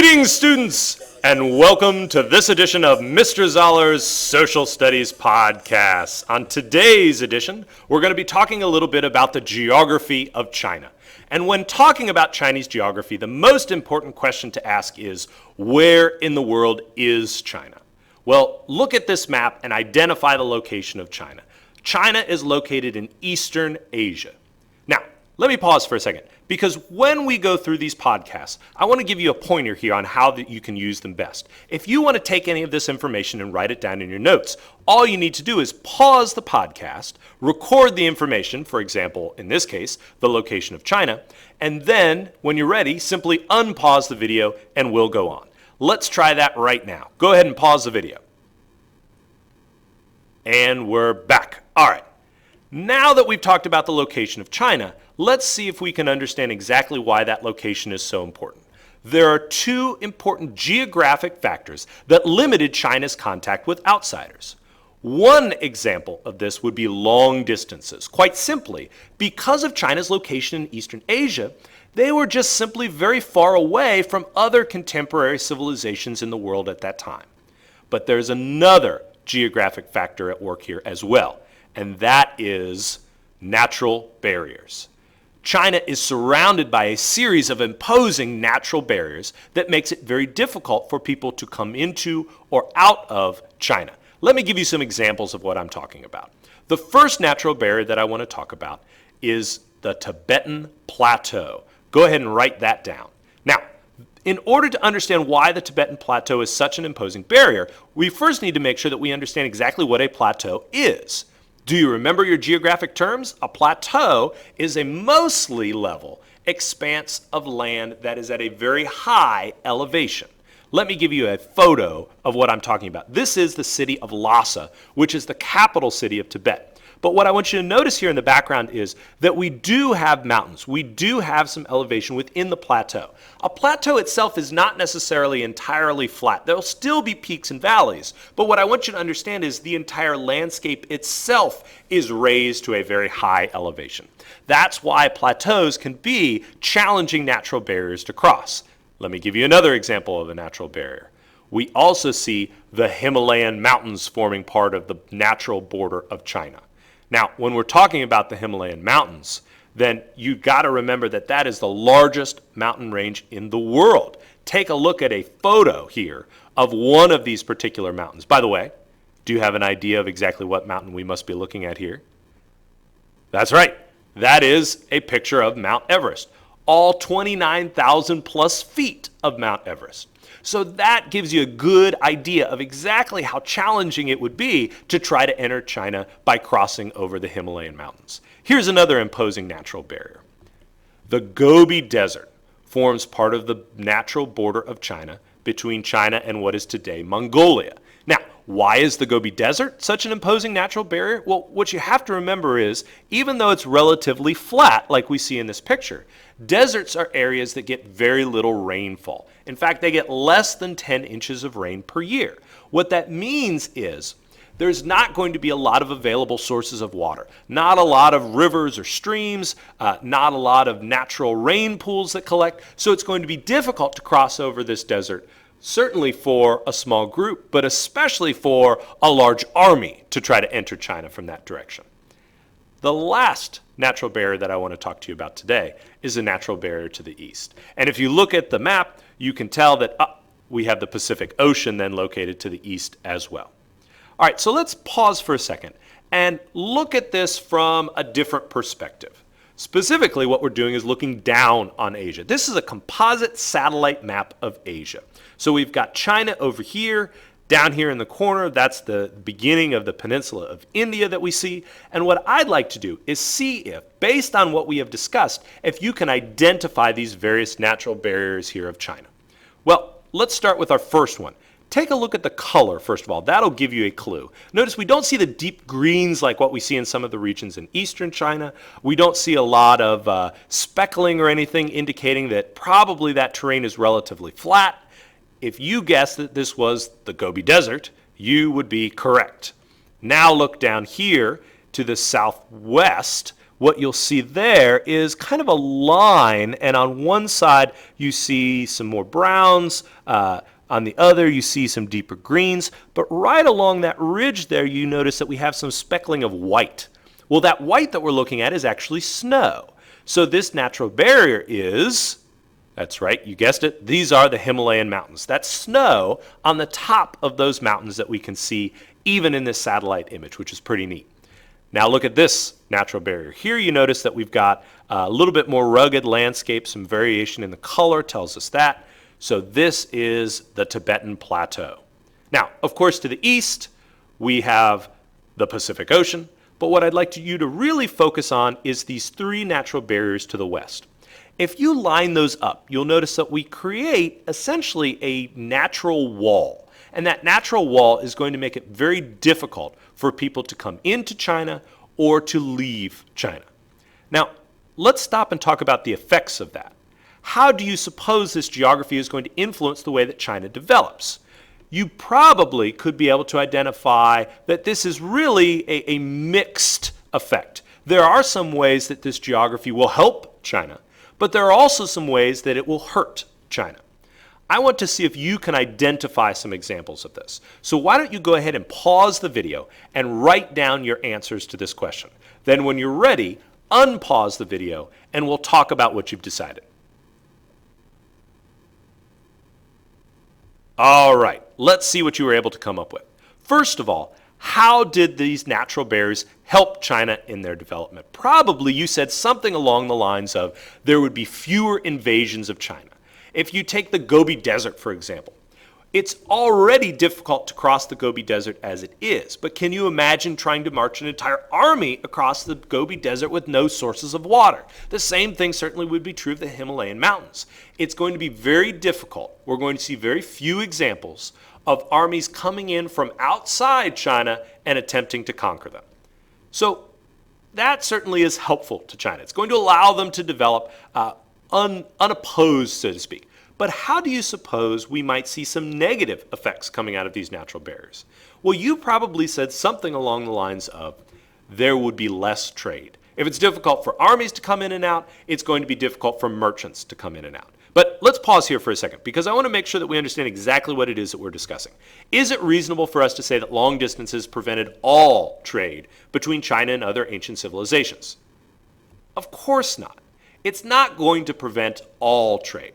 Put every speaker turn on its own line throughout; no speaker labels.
Greetings, students, and welcome to this edition of Mr. Zoller's Social Studies Podcast. On today's edition, we're going to be talking a little bit about the geography of China. And when talking about Chinese geography, the most important question to ask is, where in the world is China? Well, look at this map and identify the location of China. China is located in Eastern Asia. Now, let me pause for a second, because when we go through these podcasts, I want to give you a pointer here on how that you can use them best. If you want to take any of this information and write it down in your notes, all you need to do is pause the podcast, record the information, for example, in this case, the location of China, and then, when you're ready, simply unpause the video and we'll go on. Let's try that right now. Go ahead and pause the video. And we're back. All right. Now that we've talked about the location of China, let's see if we can understand exactly why that location is so important. There are two important geographic factors that limited China's contact with outsiders. One example of this would be long distances. Quite simply, because of China's location in Eastern Asia, they were just simply very far away from other contemporary civilizations in the world at that time. But there's another geographic factor at work here as well, and that is natural barriers. China is surrounded by a series of imposing natural barriers that makes it very difficult for people to come into or out of China. Let me give you some examples of what I'm talking about. The first natural barrier that I want to talk about is the Tibetan Plateau. Go ahead and write that down. Now, in order to understand why the Tibetan Plateau is such an imposing barrier, we first need to make sure that we understand exactly what a plateau is. Do you remember your geographic terms? A plateau is a mostly level expanse of land that is at a very high elevation. Let me give you a photo of what I'm talking about. This is the city of Lhasa, which is the capital city of Tibet. But what I want you to notice here in the background is that we do have mountains. We do have some elevation within the plateau. A plateau itself is not necessarily entirely flat. There'll still be peaks and valleys. But what I want you to understand is the entire landscape itself is raised to a very high elevation. That's why plateaus can be challenging natural barriers to cross. Let me give you another example of a natural barrier. We also see the Himalayan mountains forming part of the natural border of China. Now, when we're talking about the Himalayan mountains, then you've got to remember that that is the largest mountain range in the world. Take a look at a photo here of one of these particular mountains. By the way, do you have an idea of exactly what mountain we must be looking at here? That's right. That is a picture of Mount Everest, all 29,000 plus feet of Mount Everest. So that gives you a good idea of exactly how challenging it would be to try to enter China by crossing over the Himalayan mountains. Here's another imposing natural barrier. The Gobi Desert forms part of the natural border of China between China and what is today Mongolia. Now, why is the Gobi Desert such an imposing natural barrier? Well, what you have to remember is, even though it's relatively flat, like we see in this picture, deserts are areas that get very little rainfall. In fact, they get less than 10 inches of rain per year. What that means is there's not going to be a lot of available sources of water, not a lot of rivers or streams, not a lot of natural rain pools that collect, so it's going to be difficult to cross over this desert, certainly for a small group, but especially for a large army to try to enter China from that direction. The last natural barrier that I want to talk to you about today is a natural barrier to the east. And if you look at the map, you can tell that we have the Pacific Ocean then located to the east as well. All right, so let's pause for a second and look at this from a different perspective. Specifically, what we're doing is looking down on Asia. This is a composite satellite map of Asia. So we've got China over here. Down here in the corner, that's the beginning of the peninsula of India that we see. And what I'd like to do is see if, based on what we have discussed, if you can identify these various natural barriers here of China. Well, let's start with our first one. Take a look at the color, first of all. That'll give you a clue. Notice we don't see the deep greens like what we see in some of the regions in eastern China. We don't see a lot of speckling or anything indicating that probably that terrain is relatively flat. If you guessed that this was the Gobi Desert, you would be correct. Now look down here to the southwest what you'll see there is kind of a line, and on one side you see some more browns, on the other you see some deeper greens, but right along that ridge there you notice that we have some speckling of white. Well, that white that we're looking at is actually snow. So this natural barrier is, that's right, you guessed it, these are the Himalayan mountains. That's snow on the top of those mountains that we can see even in this satellite image, which is pretty neat. Now look at this natural barrier. Here you notice that we've got a little bit more rugged landscape, some variation in the color tells us that. So this is the Tibetan Plateau. Now, of course, to the east, we have the Pacific Ocean, but what I'd like you to really focus on is these three natural barriers to the west. If you line those up, you'll notice that we create essentially a natural wall. And that natural wall is going to make it very difficult for people to come into China or to leave China. Now, let's stop and talk about the effects of that. How do you suppose this geography is going to influence the way that China develops? You probably could be able to identify that this is really a mixed effect. There are some ways that this geography will help China, but there are also some ways that it will hurt China. I want to see if you can identify some examples of this. So why don't you go ahead and pause the video and write down your answers to this question. Then when you're ready, unpause the video and we'll talk about what you've decided. All right, let's see what you were able to come up with. First of all, how did these natural barriers help China in their development? Probably you said something along the lines of there would be fewer invasions of China. If you take the Gobi Desert, for example, it's already difficult to cross the Gobi Desert as it is, but can you imagine trying to march an entire army across the Gobi Desert with no sources of water? The same thing certainly would be true of the Himalayan mountains. It's going to be very difficult. We're going to see very few examples of armies coming in from outside China and attempting to conquer them. So that certainly is helpful to China. It's going to allow them to develop unopposed, so to speak. But how do you suppose we might see some negative effects coming out of these natural barriers? Well, you probably said something along the lines of there would be less trade. If it's difficult for armies to come in and out, it's going to be difficult for merchants to come in and out. But let's pause here for a second because I want to make sure that we understand exactly what it is that we're discussing. Is it reasonable for us to say that long distances prevented all trade between China and other ancient civilizations? Of course not. It's not going to prevent all trade.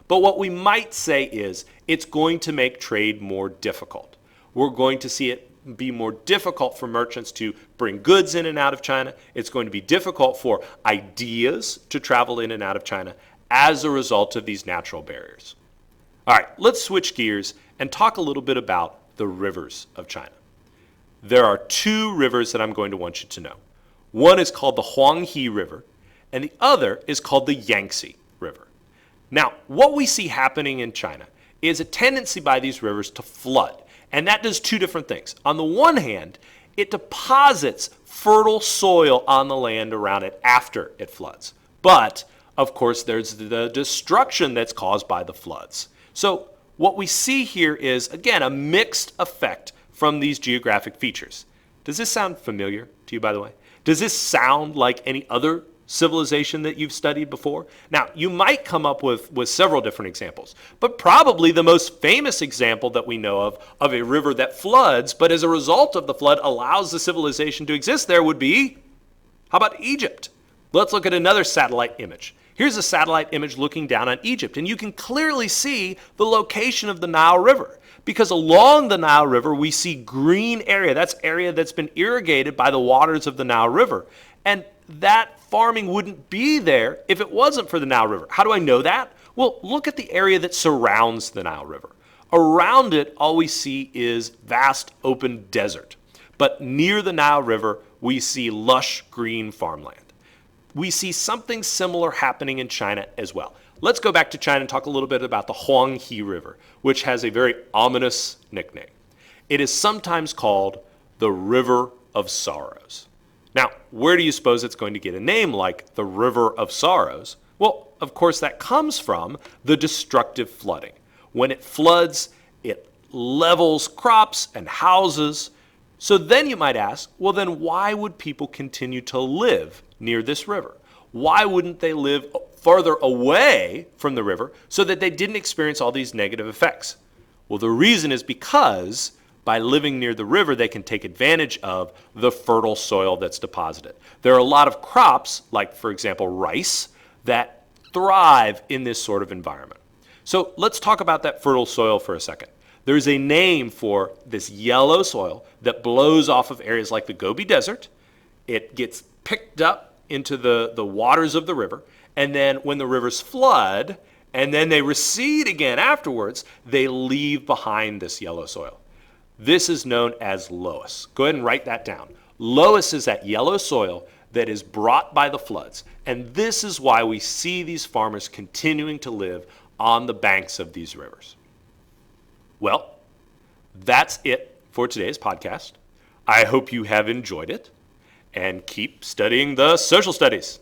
But what we might say is it's going to make trade more difficult. We're going to see it be more difficult for merchants to bring goods in and out of China. It's going to be difficult for ideas to travel in and out of China as a result of these natural barriers. All right, let's switch gears and talk a little bit about the rivers of China. There are two rivers that I'm going to want you to know. One is called the Huang He River, and the other is called the Yangtze River. Now, what we see happening in China is a tendency by these rivers to flood, and that does two different things. On the one hand, it deposits fertile soil on the land around it after it floods. But, of course, there's the destruction that's caused by the floods. So what we see here is, again, a mixed effect from these geographic features. Does this sound familiar to you, by the way? Does this sound like any other civilization that you've studied before? Now, you might come up with several different examples, but probably the most famous example that we know of a river that floods, but as a result of the flood allows the civilization to exist there would be, how about Egypt? Let's look at another satellite image. Here's a satellite image looking down on Egypt, and you can clearly see the location of the Nile River. Because along the Nile River, we see green area. That's area that's been irrigated by the waters of the Nile River. And that farming wouldn't be there if it wasn't for the Nile River. How do I know that? Well, look at the area that surrounds the Nile River. Around it, all we see is vast open desert. But near the Nile River, we see lush green farmland. We see something similar happening in China as well. Let's go back to China and talk a little bit about the Huang He River, which has a very ominous nickname. It is sometimes called the River of Sorrows. Now, where do you suppose it's going to get a name like the River of Sorrows? Well, of course, that comes from the destructive flooding. When it floods, it levels crops and houses. So then you might ask, well, then why would people continue to live near this river? Why wouldn't they live farther away from the river so that they didn't experience all these negative effects? Well, the reason is because by living near the river, they can take advantage of the fertile soil that's deposited. There are a lot of crops, like, for example, rice, that thrive in this sort of environment. So let's talk about that fertile soil for a second. There's a name for this yellow soil that blows off of areas like the Gobi Desert. It gets picked up into the waters of the river, and then when the rivers flood, and then they recede again afterwards, they leave behind this yellow soil. This is known as loess. Go ahead and write that down. Loess is that yellow soil that is brought by the floods, and this is why we see these farmers continuing to live on the banks of these rivers. Well, that's it for today's podcast. I hope you have enjoyed it, and keep studying the social studies.